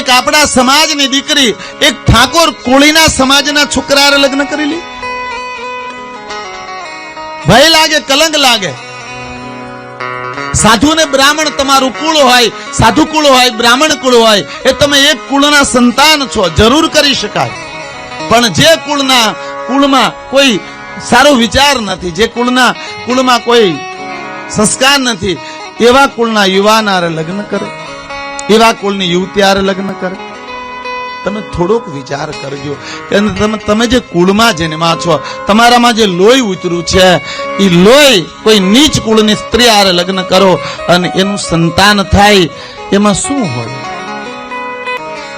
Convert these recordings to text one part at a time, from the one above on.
એક આપણા સમાજની દીકરી એક ઠાકોર કોળીના સમાજના છોકરા લગ્ન કરી લે? ભય લાગે, કલંક લાગે. સાધુ ને બ્રાહ્મણ તમારું કુળ હોય, સાધુ કુળ હોય, બ્રાહ્મણ કુળ હોય, એ તમે એક કુળના સંતાન છો, જરૂર કરી શકાય. પણ જે કુળમાં કોઈ સારો વિચાર નથી, જે કુળમાં કોઈ સંસ્કાર નથી, એવા કુળના યુવાન હારે લગ્ન કરે, એવા કુળની યુવતી હારે લગ્ન કરે. તમે થોડોક વિચાર કરજો કે તમે જે કુળમાં જન્મા છો, તમારામાં જે લોહી ઉતર્યું છે, એ લોહી કોઈ નીચ કુળની સ્ત્રી હારે લગ્ન કરો અને એનું સંતાન થાય, એમાં શું હોય?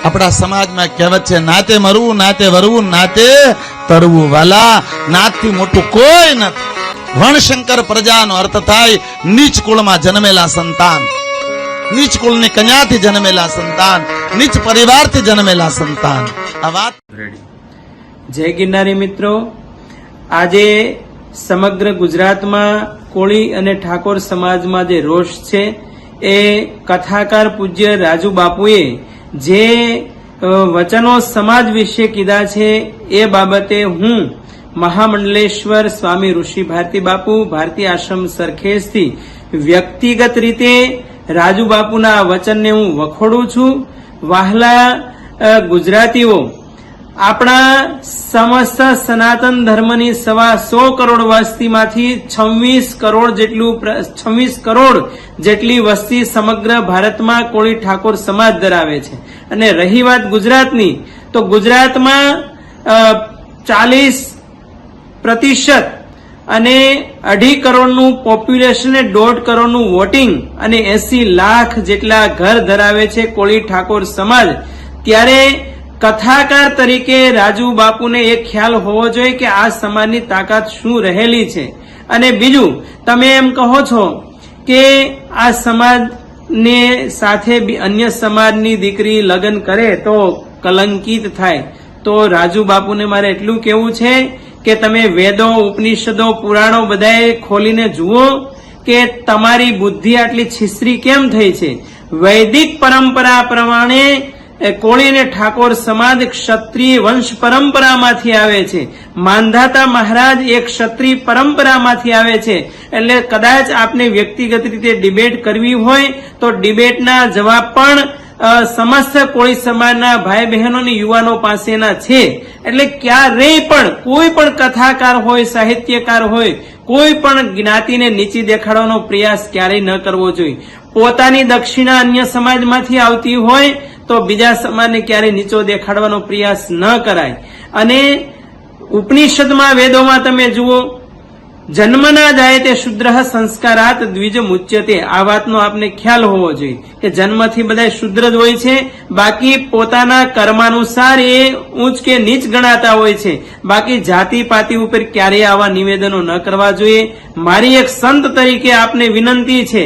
આપણા સમાજમાં કહેવત છે, નાતે મરવું, નાતે વરવું, નાતે તરવું. વાલા, નાતથી મોટું કોઈ નથી. વણશંકર પ્રજાનો અર્થ થાય નીચ કુળમાં જન્મેલા સંતાન, નીચ કુળની કન્યાથી જન્મેલા સંતાન, નીચ પરિવારથી જન્મેલા સંતાન. આ વાત જય ગિરનારી મિત્રો, આજે સમગ્ર ગુજરાતમાં કોળી અને ઠાકોર સમાજમાં જે રોષ છે, એ કથાકાર પૂજ્ય રાજુ બાપુએ જે વચનો સમાજ વિશે કીધા છે, એ બાબતે હું મહામંડલેશ્વર સ્વામી ઋષિ ભારતી બાપુ, ભારતી આશ્રમ સરખેજથી વ્યક્તિગત રીતે રાજુ બાપુના વચનને હું વખોડું છું. વહાલા ગુજરાતીઓ, આપણા સમસ્ત સનાતન ધર્મની 125 કરોડ વસ્તીમાંથી 26 કરોડ જેટલી વસ્તી સમગ્ર ભારતમાં કોળી ઠાકોર સમાજ ધરાવે છે. અને રહી વાત ગુજરાતની, તો ગુજરાતમાં 40% અને 2.5 કરોડનું પોપ્યુલેશન, 1.5 કરોડનું વોટિંગ અને 80 લાખ જેટલા ઘર ધરાવે છે કોળી ઠાકોર સમાજ. ત્યારે કથાકાર તરીકે રાજુ બાપુને એક ખ્યાલ હોવો જોઈએ કે આ સમાજની તાકાત શું રહેલી છે. અને બીજું, તમે એમ કહો છો કે આ સમાજને સાથે અન્ય સમાજની દીકરી લગ્ન કરે તો કલંકિત થાય. તો રાજુ બાપુને મારે એટલું કહેવું છે કે તમે વેદો, ઉપનિષદો, પુરાણો બધાએ ખોલીને જુઓ કે તમારી બુદ્ધિ આટલી છીછરી કેમ થઈ છે. વૈદિક પરંપરા પ્રમાણે કોળી અને ઠાકોર સમાજ ક્ષત્રિય વંશ પરંપરામાંથી આવે છે. માંધાતા મહારાજ એક ક્ષત્રિય પરંપરામાંથી આવે છે. એટલે કદાચ આપને વ્યક્તિગત રીતે ડિબેટ કરવી હોય તો ડિબેટના જવાબ પણ સમસ્ત કોળી સમાજના ભાઈ બહેનો અને યુવાનો પાસેના છે. એટલે ક્યારેય પણ કોઈ પણ કથાકાર હોય, સાહિત્યકાર હોય, કોઈ પણ જ્ઞાતિને નીચી દેખાડવાનો પ્રયાસ ક્યારેય ન કરવો જોઈએ. પોતાની દક્ષિણા અન્ય સમાજમાંથી આવતી હોય તો બીજા સમાજને ક્યારેય નીચો દેખાડવાનો પ્રયાસ ન કરાય. અને ઉપનિષદમાં, વેદોમાં તમે જુઓ, જન્મના જાય તે શુદ્રઃ સંસ્કારાત દ્વિજ મુચ્યતે. આ વાતનો આપને ખ્યાલ હોવો જોઈએ કે જન્મથી બધા શુદ્ર જ હોય છે, બાકી પોતાના કર્માનુસાર એ ઊંચ કે નીચ ગણાતા હોય છે. બાકી જાતિ પાતિ ઉપર ક્યારેય આવા નિવેદનો ન કરવા જોઈએ. મારી એક સંત તરીકે આપને વિનંતી છે,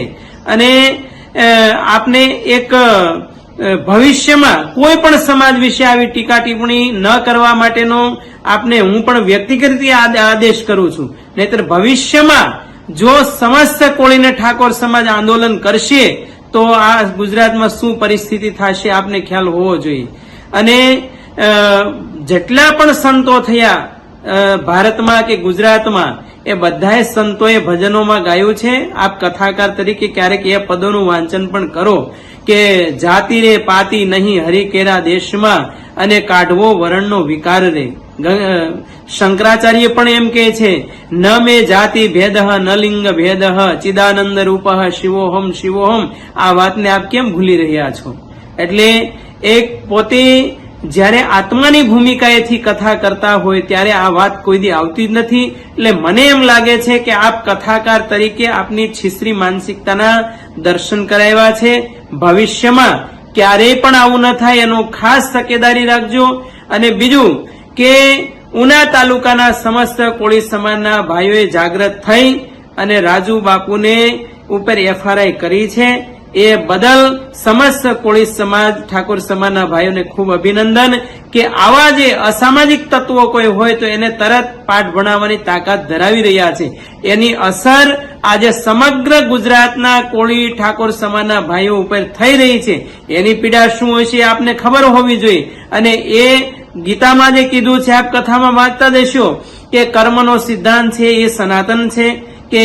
અને આપને એક ભવિષ્યમાં કોઈ પણ સમાજ વિશે આવી ટીકા ટિપ્પણી ન કરવા માટેનો આપને હું પણ વ્યક્તિગત રીતે આદેશ કરું છું. નહીતર ભવિષ્યમાં જો સમસ્ત કોળી અને ઠાકોર સમાજ આંદોલન કરશે તો આ ગુજરાતમાં શું પરિસ્થિતિ થશે આપને ખ્યાલ હોવો જોઈએ. અને જેટલા પણ સંતો થયા ભારતમાં કે ગુજરાતમાં, એ બધાએ સંતોએ ભજનોમાં ગાયું છે. આપ કથાકાર તરીકે ક્યારેક એ પદોનું વાંચન પણ કરો કે જાતિ રે પાતી નહીં હરિકેરા દેશમાં અને કાઢવો વરણનો વિકાર રે. શંકરાચાર્ય પણ એમ કહે છે, ન મે જાતિ ભેદઃ ન લિંગ ભેદઃ ચિદાનંદ રૂપઃ શિવોહમ શિવોહમ. આ વાતને આપ કેમ ભૂલી રહ્યા છો? એટલે એક પોતે જ્યારે આત્માની ભૂમિકાએથી કથા કરતા હોય ત્યારે આ વાત કોઈ દી આવતી જ નથી. એટલે મને એમ લાગે છે કે આપ કથાકાર તરીકે આપની છીછરી માનસિકતાના દર્શન કરાવ્યા છે. ભવિષ્યમાં ક્યારેય પણ આવું ન થાય એનો ખાસ તકેદારી રાખજો. અને બીજું કે ઉના તાલુકાના સમસ્ત કોળી સમાજના ભાઈઓએ જાગૃત થઈ અને રાજુ બાપુને ઉપર FRI કરી છે. એ બદલ સમસ્ત કોળી સમાજ ઠાકોર સમાજના ભાઈઓને ખૂબ અભિનંદન કે આવા જે અસામાજિક તત્વો કોઈ હોય તો એને તરત પાઠ ભણાવવાની તાકાત ધરાવી રહ્યા છે. એની અસર આજે સમગ્ર ગુજરાતના કોળી ઠાકોર સમાજના ભાઈઓ ઉપર થઈ રહી છે. એની પીડા શું હોય છે આપને ખબર હોવી જોઈએ. અને એ ગીતામાં જે કીધું છે આપ કથામાં વાંચતા દેશો કે કર્મનો સિદ્ધાંત છે એ સનાતન છે કે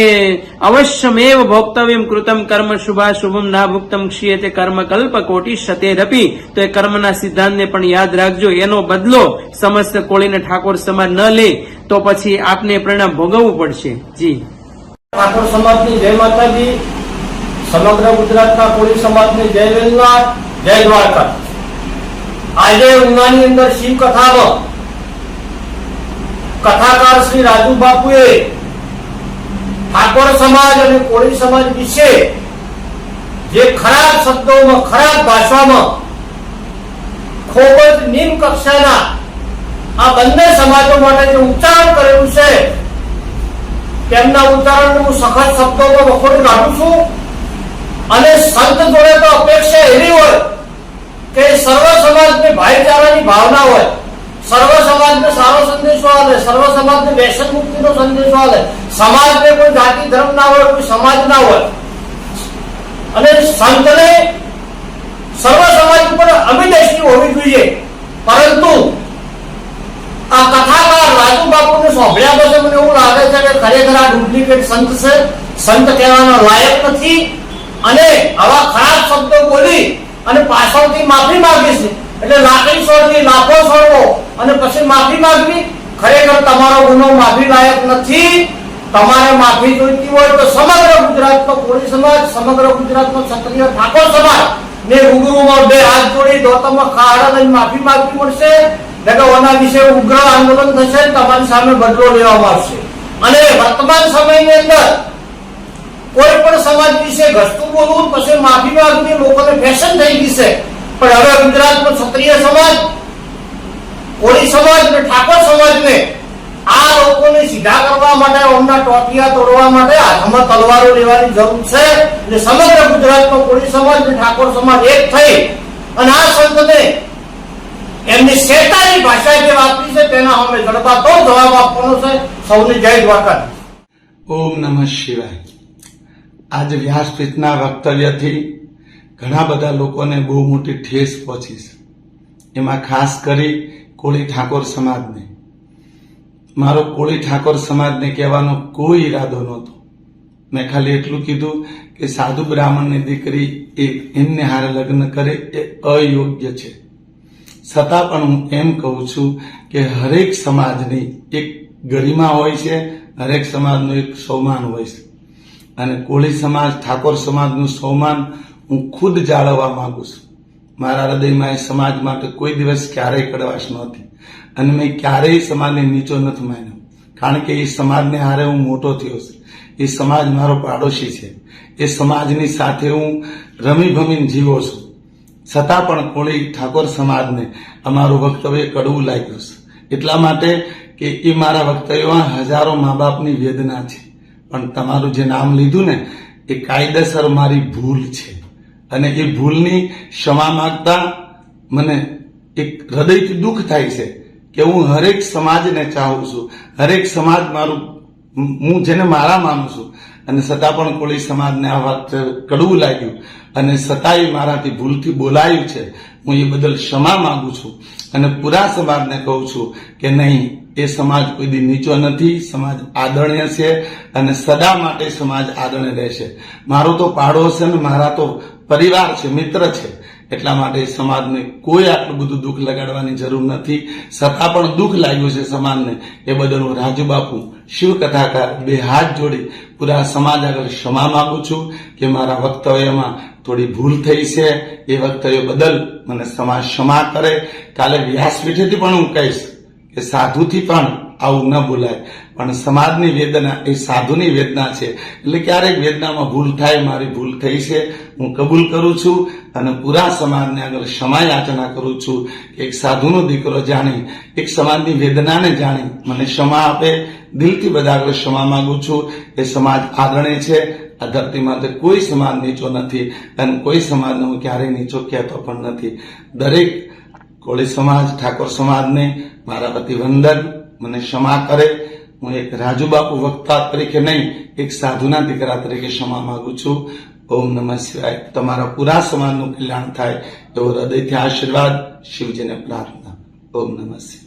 અવશ્યમેવ ભોક્તવ્યમ કૃતમ કર્મ શુભા શુભમ ના ભુક્તમ ક્ષીયતે કર્મ કલ્પ કોટી શતેરપી. તો એ કર્મના સિદ્ધાંતને પણ યાદ રાખજો. એનો બદલો સમસ્ત કોળીને ઠાકોર સમાજ ન લે તો પછી આપને પરિણામ ભોગવવું પડશે. જી ઠાકોર સમાજની જય માતાજી, સમગ્ર ગુજરાતના કોળી સમાજની જય વેલનાથ, જય દ્વારકા. આજે ઉનાની અંદર શિવ કથામાં કથાકાર શ્રી રાજુ બાપુએ ઠાકોર સમાજ અને કોળી સમાજ વિશે જે ખરાબ શબ્દોમાં, ખરાબ ભાષામાં, ખૂબ જ નિમ્ન કક્ષાના આ બંને સમાજો માટે જે ઉચ્ચારણ કરેલું છે તેમના ઉચ્ચારણ હું સખત શબ્દોમાં વખોડી કાઢું છું. અને સંત જોડે તો અપેક્ષા એવી હોય કે સર્વ સમાજને ભાઈચારાની ભાવના હોય, સર્વ સમાજને સારો સંદેશો આવે, સર્વ સમાજને વ્યસન મુક્તિનો સંદેશો આવે, સમાજને કોઈ જાતિ ધર્મ ના હોય, કોઈ સમાજ ના હોય. અને સંતને સર્વ સમાજ ઉપર અભિદૃષ્ટિ હોવી જોઈએ. પરંતુ આ કથાકાર રાજુ બાપુને સાંભળ્યા પછી મને એવું લાગે છે કે ખરેખર આ ડુપ્લિકેટ સંત છે, સંત કહેવાના લાયક નથી. અને આવા ખરાબ શબ્દો બોલી અને પાછળથી માફી માંગી છે. એટલે લાકડી છોડવી, લાફો છોડવો અને પછી માફી માંગવી, ખરેખર તમારો ગુનો માફી લાયક નથી. તમારે માફી જોઈતી હોય તો સમગ્ર ગુજરાતનો કોળી સમાજ, સમગ્ર ગુજરાતનો ક્ષત્રિય ઠાકોર સમાજ ને રૂબરૂમાં બે હાથ જોડી દોતમાં ખાડા લઈને માફી માંગવી પડશે. ઓના વિશે ઉગ્ર આંદોલન થશે, તમારી સામે બદલો લેવામાં આવશે. અને વર્તમાન સમયની અંદર કોઈ પણ સમાજ વિશે ઘસતું બોલવું, પછી માફી માંગવી લોકોને ફેશન થઈ ગઈ છે. પણ હવે ગુજરાતમાં ક્ષત્રિય સમાજ, કોળી સમાજ અને ઠાકોર સમાજને આ લોકોને સીધા કરવા માટે, ઓમના ટોપિયા તોડવા માટે હાથમાં તલવારો લેવાની જરૂર છે. એટલે સમગ્ર ગુજરાતનો કોળી સમાજ અને ઠાકોર સમાજ એક થઈ અને આ સંતને એમની શેતાની ભાષા જે વાપરી છે તેના અમે જડબાતો જવાબ આપવાનો છે. સૌને જય દ્વારકા. ઓમ નમઃ શિવાય. આજે વ્યાસપીઠના વક્તવ્યથી ઘણા બધા લોકોને બહુ મોટી ઠેસ પહોંચી છે. એમાં ખાસ કરી કોળી ઠાકોર સમાજને. મારો કોળી ઠાકોર સમાજને કહેવાનો કોઈ ઈરાદો નહોતો. મેં ખાલી એટલું કીધું કે સાધુ બ્રાહ્મણની દીકરી એમને હારે લગ્ન કરે એ અયોગ્ય છે. છતાં પણ હું એમ કહું છું કે હરેક સમાજની એક ગરિમા હોય છે, હરેક સમાજનું એક સ્વમાન હોય છે. અને કોળી સમાજ, ઠાકોર સમાજનું સ્વમાન હું ખુદ જાળવવા માંગુ છું. મારા હૃદયમાં એ સમાજ માટે કોઈ દિવસ ક્યારેય કડવાશ નહોતી અને મેં ક્યારેય સમાજને નીચો નથી માન્યો. કારણ કે એ સમાજને હારે હું મોટો થયો છું. એ સમાજ મારો પાડોશી છે. એ સમાજની સાથે હું રમી ભમીને જીવો છું. છતાં પણ કોળી ઠાકોર સમાજને અમારું વક્તવ્ય કડવું લાગ્યું છે. એટલા માટે કે એ મારા વક્તવ્યમાં હજારો મા બાપની વેદના છે. પણ તમારું જે નામ લીધું ને એ કાયદેસર મારી ભૂલ છે. અને એ ભૂલની ક્ષમા માંગતા મને એક હૃદયથી દુઃખ થાય છે કે હું હરેક સમાજને ચાહું છું. હરેક સમાજ મારું, હું જેને મારા માનું છું. અને છતાં પણ કોળી સમાજને આ વાત કડવું લાગ્યું અને છતાંય મારાથી ભૂલથી બોલાયું છે. હું એ બદલ ક્ષમા માંગુ છું અને પૂરા સમાજને કહું છું કે નહીં, એ સમાજ કોઈ દી નીચો નથી. સમાજ આદરણીય છે અને સદા માટે સમાજ આદરણીય રહેશે. મારો તો પાડોશ છે ને મારા તો પરિવાર છે, મિત્ર છે. એટલા માટે સમાજને કોઈ આટલું બધું દુઃખ લગાડવાની જરૂર નથી. છતાં પણ દુઃખ લાગ્યું છે સમાજને. એ બદલ હું રાજુ બાપુ, શિવ કથાકાર, બે હાથ જોડી પૂરા સમાજ આગળ ક્ષમા માંગુ છું કે મારા વક્તવ્યમાં થોડી ભૂલ થઈ છે. એ વક્તવ્ય બદલ મને સમાજ ક્ષમા કરે. કાલે વ્યાસપીઠેથી પણ હું કહીશ કે સાધુથી પણ આવું ન બોલાય. પણ સમાજની વેદના એ સાધુની વેદના છે. એટલે ક્યારેક વેદનામાં ભૂલ થાય, મારી ભૂલ થઈ છે, હું કબૂલ કરું છું અને પૂરા સમાજને આગળ ક્ષમા યાચના કરું છું કે એક સાધુનો દીકરો જાણી, એક સમાજની વેદનાને જાણી મને ક્ષમા આપે. દિલથી બધા આગળ ક્ષમા માંગુ છું. એ સમાજ આદરણીય છે આ ધરતી માથે કોઈ સમાજ નીચો નથી અને કોઈ સમાજને હું ક્યારેય નીચો કહેતો પણ નથી. દરેક કોળી સમાજ, ઠાકોર સમાજને મારા વતી વંદન, મને ક્ષમા કરે. હું એક રાજુબાપુ વક્તા તરીકે નહીં, એક સાધુના દીકરા તરીકે ક્ષમા માંગુ છું. ઓમ નમઃ શિવાય. તમારા પૂરા સમાજનું કલ્યાણ થાય એવો હૃદયથી આશીર્વાદ, શિવજીને પ્રાર્થના. ઓમ નમઃ શિવાય.